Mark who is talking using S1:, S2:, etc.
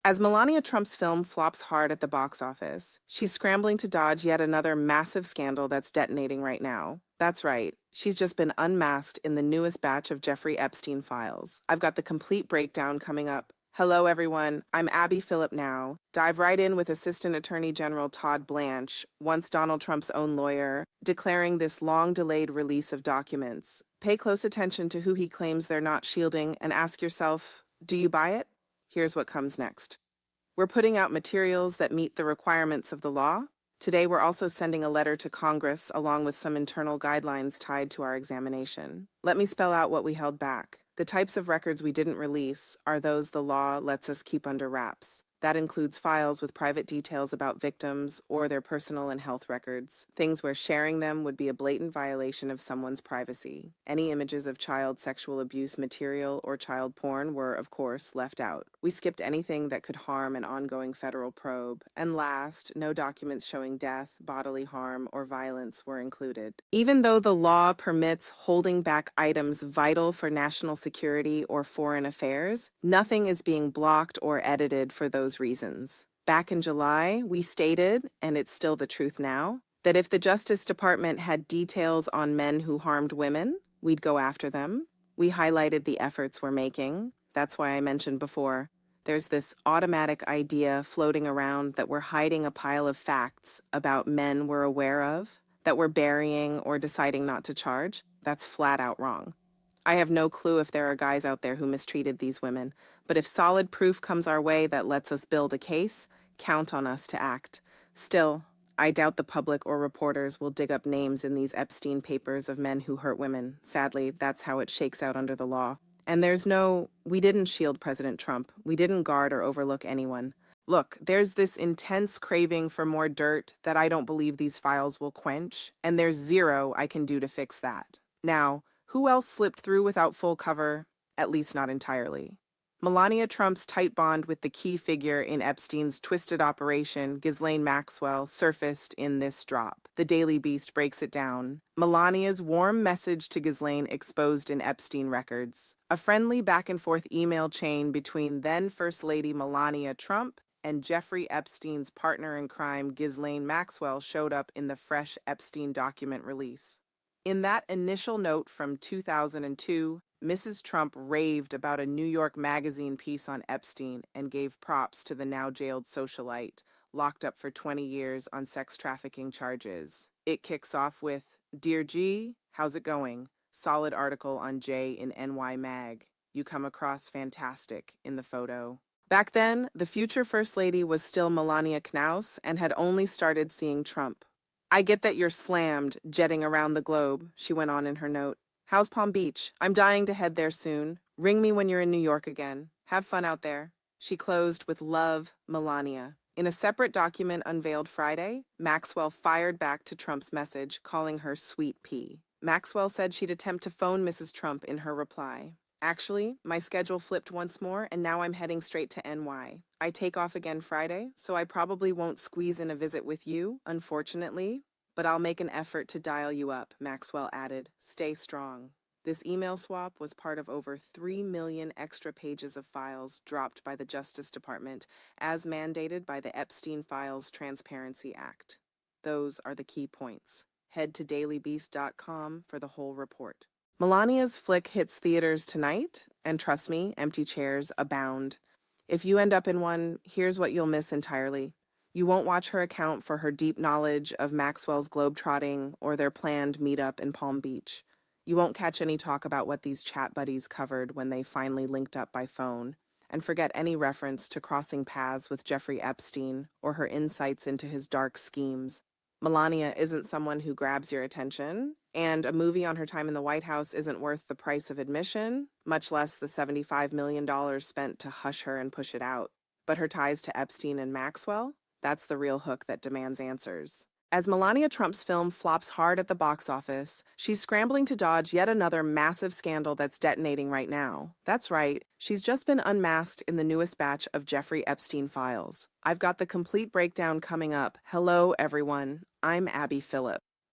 S1: As Melania Trump's film flops hard at the box office, she's scrambling to dodge yet another massive scandal that's detonating right now. That's right, she's just been unmasked in the newest batch of Jeffrey Epstein files. I've got the complete breakdown coming up. Hello, everyone. I'm Abby Phillip now. Dive right in with Assistant Attorney General Todd Blanche, once Donald Trump's own lawyer, declaring this long-delayed release of documents. Pay close attention to who he claims they're not shielding and ask yourself, do you buy it? Here's what comes next. We're putting out materials that meet the requirements of the law. Today, we're also sending a letter to Congress along with some internal guidelines tied to our examination. Let me spell out what we held back. The types of records we didn't release are those the law lets us keep under wraps. That includes files with private details about victims or their personal and health records, things where sharing them would be a blatant violation of someone's privacy. Any images of child sexual abuse material or child porn were, of course, left out. We skipped anything that could harm an ongoing federal probe. And last, no documents showing death, bodily harm, or violence were included. Even though the law permits holding back items vital for national security or foreign affairs, nothing is being blocked or edited for those reasons. Back in July, we stated, and it's still the truth now, that if the Justice Department had details on men who harmed women, we'd go after them. We highlighted the efforts we're making. That's why I mentioned before, there's this automatic idea floating around that we're hiding a pile of facts about men we're aware of, that we're burying or deciding not to charge. That's flat out wrong. I have no clue if there are guys out there who mistreated these women, but if solid proof comes our way that lets us build a case, count on us to act. Still, I doubt the public or reporters will dig up names in these Epstein papers of men who hurt women. Sadly, that's how it shakes out under the law. And we didn't shield President Trump. We didn't guard or overlook anyone. Look, there's this intense craving for more dirt that I don't believe these files will quench, and there's zero I can do to fix that. Now, who else slipped through without full cover? At least not entirely. Melania Trump's tight bond with the key figure in Epstein's twisted operation, Ghislaine Maxwell, surfaced in this drop. The Daily Beast breaks it down. Melania's warm message to Ghislaine exposed in Epstein records. A friendly back-and-forth email chain between then First Lady Melania Trump and Jeffrey Epstein's partner in crime, Ghislaine Maxwell, showed up in the fresh Epstein document release. In that initial note from 2002, Mrs. Trump raved about a New York Magazine piece on Epstein and gave props to the now jailed socialite, locked up for 20 years on sex trafficking charges. It kicks off with, "Dear G, how's it going? Solid article on Jay in NY Mag. You come across fantastic in the photo." Back then, the future First Lady was still Melania Knaus and had only started seeing Trump. "I get that you're slammed, jetting around the globe," she went on in her note. "How's Palm Beach? I'm dying to head there soon. Ring me when you're in New York again. Have fun out there." She closed with "Love, Melania." In a separate document unveiled Friday, Maxwell fired back to Trump's message, calling her Sweet Pea. Maxwell said she'd attempt to phone Mrs. Trump in her reply. "Actually, my schedule flipped once more, and now I'm heading straight to NY. I take off again Friday, so I probably won't squeeze in a visit with you, unfortunately, but I'll make an effort to dial you up," Maxwell added. "Stay strong." This email swap was part of over 3 million extra pages of files dropped by the Justice Department, as mandated by the Epstein Files Transparency Act. Those are the key points. Head to dailybeast.com for the whole report. Melania's flick hits theaters tonight, and trust me, empty chairs abound. If you end up in one, here's what you'll miss entirely. You won't watch her account for her deep knowledge of Maxwell's globetrotting or their planned meetup in Palm Beach. You won't catch any talk about what these chat buddies covered when they finally linked up by phone, and forget any reference to crossing paths with Jeffrey Epstein or her insights into his dark schemes. Melania isn't someone who grabs your attention, and a movie on her time in the White House isn't worth the price of admission, much less the $75 million spent to hush her and push it out. But her ties to Epstein and Maxwell? That's the real hook that demands answers. As Melania Trump's film flops hard at the box office, she's scrambling to dodge yet another massive scandal that's detonating right now. That's right, she's just been unmasked in the newest batch of Jeffrey Epstein files. I've got the complete breakdown coming up. Hello, everyone. I'm Abby Phillip.